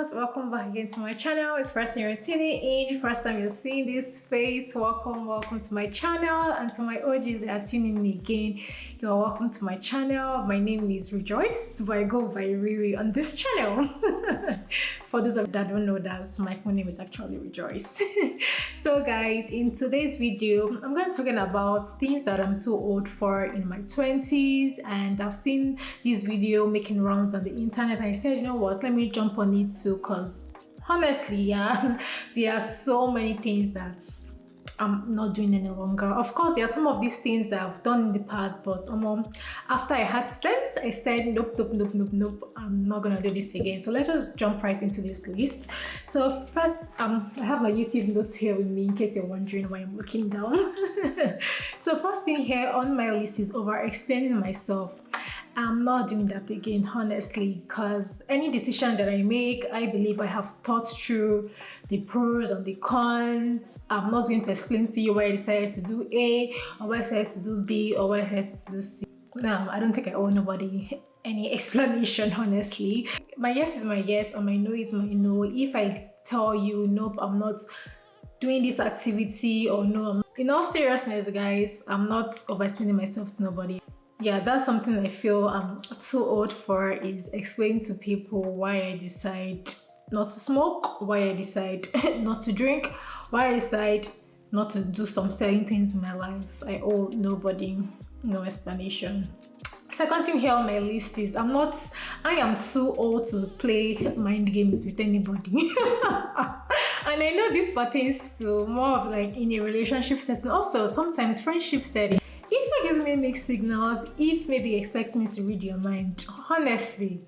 viewers, welcome back again to my channel. It's first time you're tuning in, first time you're seeing this face, welcome to my channel. And to my OGs that are tuning in again, you're welcome to my channel. My name is Rejoice, but I go by Riri on this channel. For those that don't know, that my full name is actually Rejoice. So guys, in today's video I'm going to be talking about things that I'm too old for in my 20s, and I've seen this video making rounds on the internet. I said, you know what, let me jump on it too, because honestly, yeah, there are so many things that I'm not doing any longer. Of course, there are some of these things that I've done in the past, but after I had sense, I said nope, I'm not gonna do this again. So let us jump right into this list. So first, I have my YouTube notes here with me in case you're wondering why I'm looking down. So first thing here on my list is over explaining myself. I'm not doing that again, honestly, because any decision that I make, I believe I have thought through the pros and the cons. I'm not going to explain to you why I decided to do A, or why I decided to do B, or why I decided to do C. No, I don't think I owe nobody any explanation, honestly. My yes is my yes, and my no is my no. If I tell you, nope, I'm not doing this activity, or no, in all seriousness, guys, I'm not over-explaining myself to nobody. Yeah, that's something I feel I'm too old for, is explaining to people why I decide not to smoke, why I decide not to drink, why I decide not to do some certain things in my life. I owe nobody no explanation. Second thing here on my list is I am too old to play mind games with anybody. And I know this pertains to more of like in a relationship setting, also sometimes friendship setting. If you give me mixed signals, if maybe you expect me to read your mind, honestly,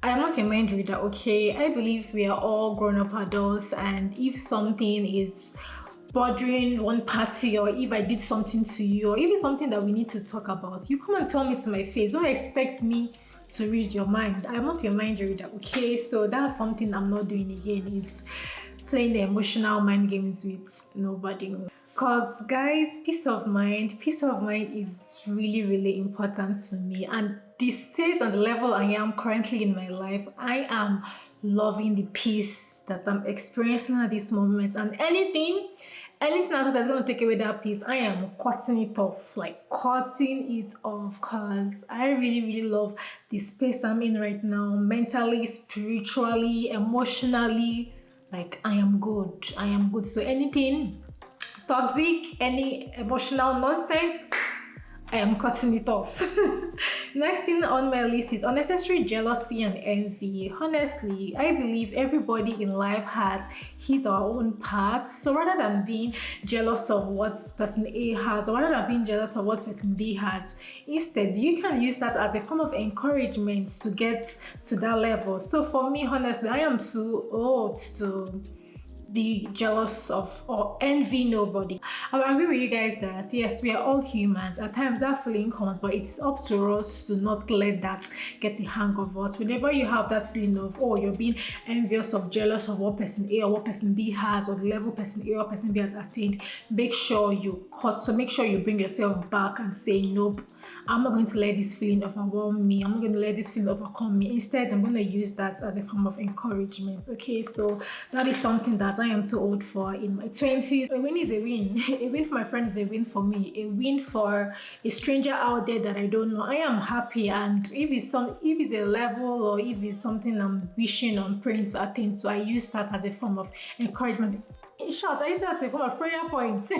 I am not a mind reader, okay? I believe we are all grown-up adults, and if something is bothering one party, or if I did something to you, or if it's something that we need to talk about, you come and tell me to my face. Don't expect me to read your mind. I'm not a mind reader, okay? So that's something I'm not doing again, is playing the emotional mind games with nobody. Because guys, peace of mind is really important to me, and the state and the level I am currently in my life, I am loving the peace that I'm experiencing at this moment. And anything else that's going to take away that peace, I am cutting it off, because I really love the space I'm in right now, mentally, spiritually, emotionally. Like, I am good. So anything toxic, any emotional nonsense, I am cutting it off. Next thing on my list is unnecessary jealousy and envy. Honestly, I believe everybody in life has his or her own paths. So rather than being jealous of what person A has, or rather than being jealous of what person B has, instead you can use that as a form of encouragement to get to that level. So for me, honestly, I am too old to be jealous of or envy nobody. I agree with you guys that yes, we are all humans. At times that feeling comes, but it's up to us to not let that get the hang of us. Whenever you have that feeling of, oh, you're being envious or jealous of what person A or what person B has, or the level person A or person B has attained, make sure you cut. So make sure you bring yourself back and say, nope, I'm not going to let this feeling overwhelm me. I'm not going to let this feeling overcome me. Instead, I'm going to use that as a form of encouragement. Okay, so that is something that I am too old for in my 20s. A win is a win. A win for my friend is a win for me. A win for a stranger out there that I don't know. I am happy, and if it's a level, or if it's something I'm wishing, I'm praying to attain, so I use that as a form of encouragement. In short, I use that as a form of prayer points.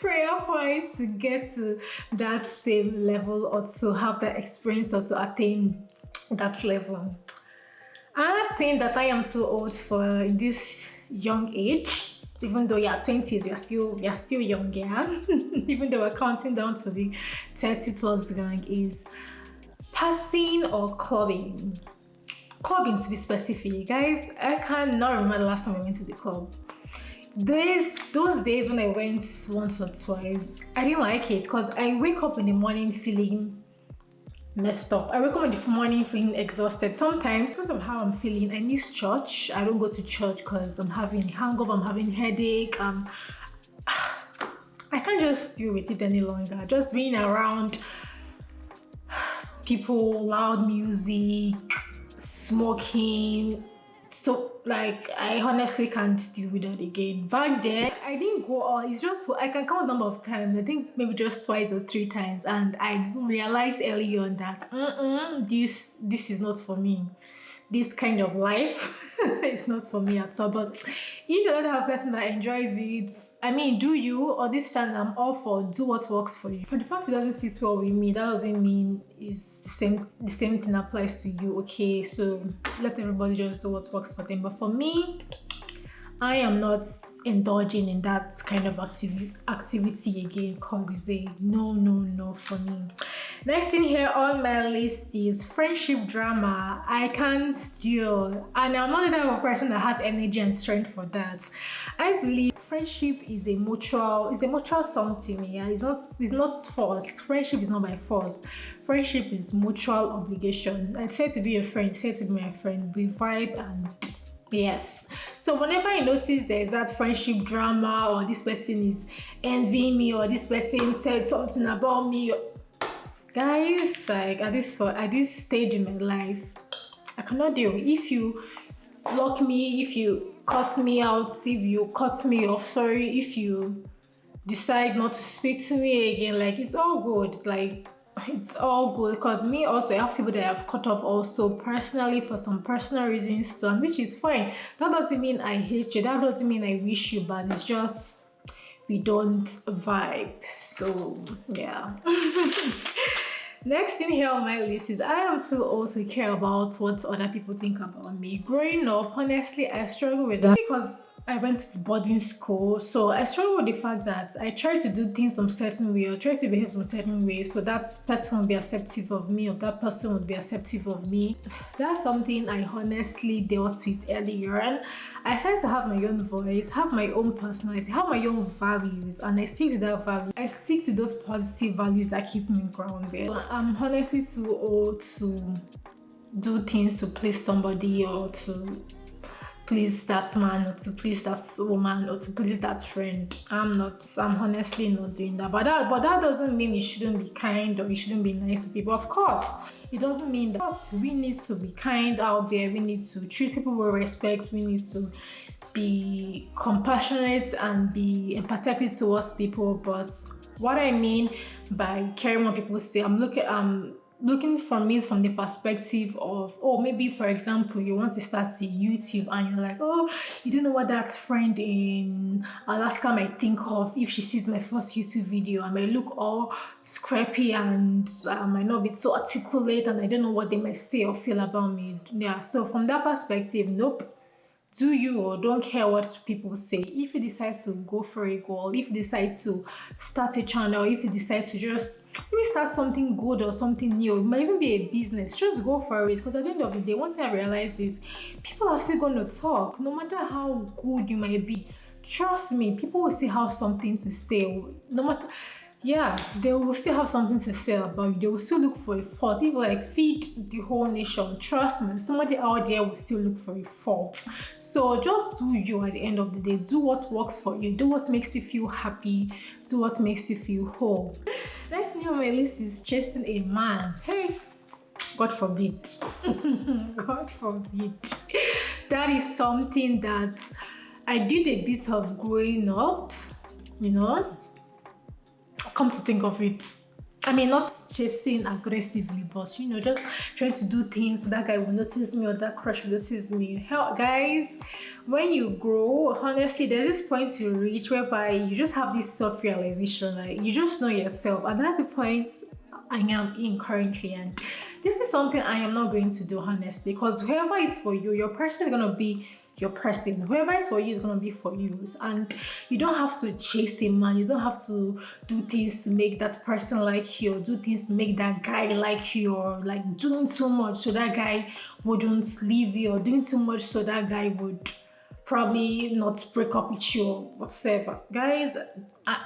Prayer points to get to that same level, or to have that experience, or to attain that level. Another thing that I am too old for in this young age, even though you're 20s, we are still young, yeah. Even though we're counting down to the 30+ gang, is passing or clubbing. Clubbing, to be specific, guys. I cannot remember the last time I went to the club. Those days when I went once or twice, I didn't like it, because I wake up in the morning feeling messed up. I wake up in the morning feeling exhausted. Sometimes, because of how I'm feeling, I miss church. I don't go to church because I'm having a hangover, I'm having headache. I can't just deal with it any longer. Just being around people, loud music, smoking, So like I honestly can't deal with that again. Back then I didn't go all, it's just I can count number of times, I think maybe just twice or three times, and I realized early on that this is not for me. This kind of life is not for me at all. But if you're not the type of person that enjoys it, I mean, do you? On this channel, I'm all for do what works for you. For the fact it doesn't sit well with me, that doesn't mean it's the same thing applies to you. Okay, so let everybody just do what works for them. But for me, I am not indulging in that kind of activity again, because it's a no for me. Next thing here on my list is friendship drama. I can't deal, and I'm not the type of person that has energy and strength for that. I believe friendship is a mutual something. Yeah, it's not forced. Friendship is not by force. Friendship is mutual obligation. I say to be your friend, say to be my friend. We vibe and yes. So whenever I notice there's that friendship drama, or this person is envying me, or this person said something about me, guys, like at this stage in my life, I cannot deal. If you block me, if you cut me out, if you cut me off, sorry, if you decide not to speak to me again, like it's all good. Like it's all good, because me also, I have people that I've cut off also personally for some personal reasons too, and which is fine. That doesn't mean I hate you, that doesn't mean I wish you bad, it's just we don't vibe. So yeah. Next thing here on my list is I am too old to care about what other people think about me. Growing up, honestly, I struggle with that because I went to boarding school, so I struggle with the fact that I try to do things some certain way, or try to behave some certain way, so that person will be acceptive of me, or that person would be acceptive of me. That's something I honestly dealt with earlier, and I try to have my own voice, have my own personality, have my own values, and I stick to that value. I stick to those positive values that keep me grounded. I'm honestly too old to do things to please somebody, or to please that man, or to please that woman, or to please that friend. I'm honestly not doing that. But that doesn't mean you shouldn't be kind, or you shouldn't be nice to people. Of course, it doesn't mean that. We need to be kind out there. We need to treat people with respect. We need to be compassionate and be empathetic towards people. But what I mean by caring what people say, I'm looking from it from the perspective of, oh, maybe for example you want to start a YouTube, and you're like, oh, you don't know what that friend in Alaska might think of if she sees my first YouTube video. I might look all scrappy, and I might not be so articulate, and I don't know what they might say or feel about me. Yeah, so from that perspective, nope. Do you, or don't care what people say. If you decide to go for a goal, if you decide to start a channel, if you decide to just maybe start something good or something new, it might even be a business, just go for it. Because at the end of the day, one thing I realized is people are still going to talk, no matter how good you might be. Trust me, people will still have something to say. No matter, yeah, they will still have something to say about you. They will still look for a fault. If like feed the whole nation, trust me, somebody out there will still look for a fault. So just do you at the end of the day. Do what works for you. Do what makes you feel happy. Do what makes you feel whole. Next thing on my list is chasing a man. Hey, God forbid. God forbid. That is something that I did a bit of growing up, you know. Come to think of it, I mean, not chasing aggressively, but you know, just trying to do things so that guy will notice me, or that crush will notice me. Hell, guys, when you grow, honestly, there's this point you reach whereby you just have this self-realization, like you just know yourself, and that's the point I am in currently. And this is something I am not going to do, honestly, because whoever is for you, your person is gonna be your person. Whoever is for you is going to be for you, and you don't have to chase a man. You don't have to do things to make that person like you, or do things to make that guy like you, or like doing too much so that guy wouldn't leave you, or doing too much so that guy would probably not break up with you or whatever. Guys,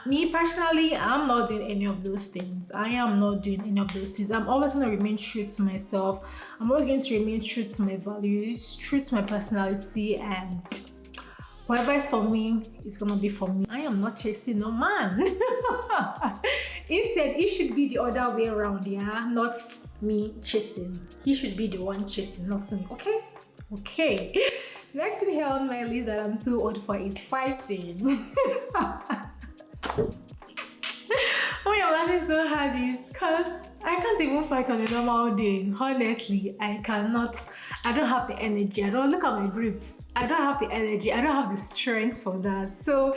me personally, I'm not doing any of those things. I am not doing any of those things. I'm always going to remain true to myself. I'm always going to remain true to my values, true to my personality, and whoever is for me is going to be for me. I am not chasing no man. Instead, it should be the other way around, yeah? Not me chasing. He should be the one chasing, not me, okay? Okay. Next thing here on my list that I'm too old for is fighting. Why I'm laughing so hard is because I can't even fight on a normal day. Honestly, I cannot. I don't have the energy. I don't look at my grip. I don't have the energy. I don't have the strength for that. So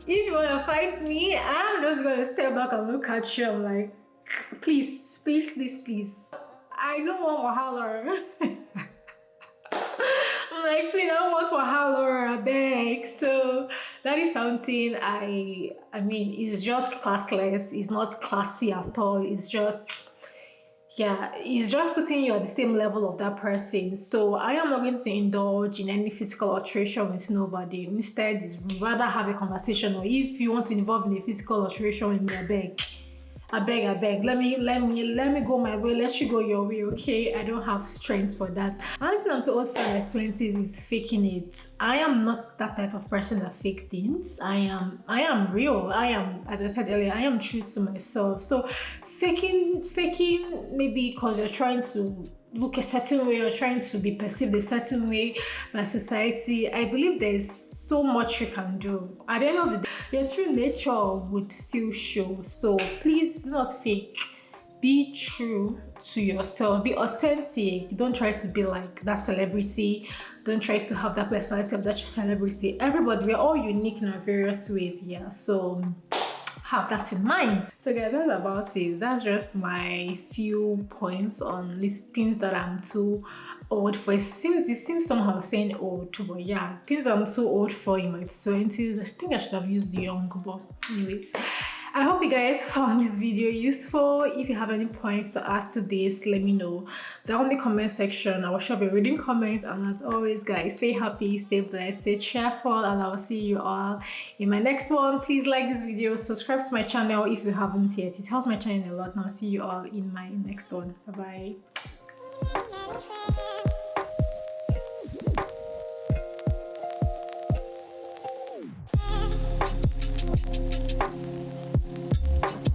if you want to fight me, I'm just going to step back and look at you. I'm like, please, please, please, pleys. I don't want wahala. I'm like, please, I don't want wahala or a beg. So that is something I mean, it's just classless. It's not classy at all. It's just, yeah, it's just putting you at the same level of that person. So I am not going to indulge in any physical alteration with nobody. Instead, rather have a conversation, or if you want to involve in a physical alteration with me, I beg. Let me go my way. Let you go your way, okay? I don't have strength for that. Another thing I'm too old for in my 20s is faking it. I am not that type of person that fake things. I am real. I am, as I said earlier, I am true to myself. So faking maybe because you're trying to look a certain way or trying to be perceived a certain way by society, I believe there's so much you can do. At the end of the day, your true nature would still show. So please do not fake. Be true to yourself. Be authentic. Don't try to be like that celebrity. Don't try to have that personality of that celebrity. Everybody, we're all unique in our various ways here. So have that in mind. So guys, that's about it. That's just my few points on these things that I'm too old for. This seems somehow saying old, but yeah, things I'm too old for in my 20s. I think I should have used young, but anyways. I hope you guys found this video useful. If you have any points to add to this, let me know down in the comment section. I will sure be reading comments, and as always guys, stay happy, stay blessed, stay cheerful, and I will see you all in my next one. Please like this video, subscribe to my channel if you haven't yet. It helps my channel a lot, and I'll see you all in my next one. Bye bye.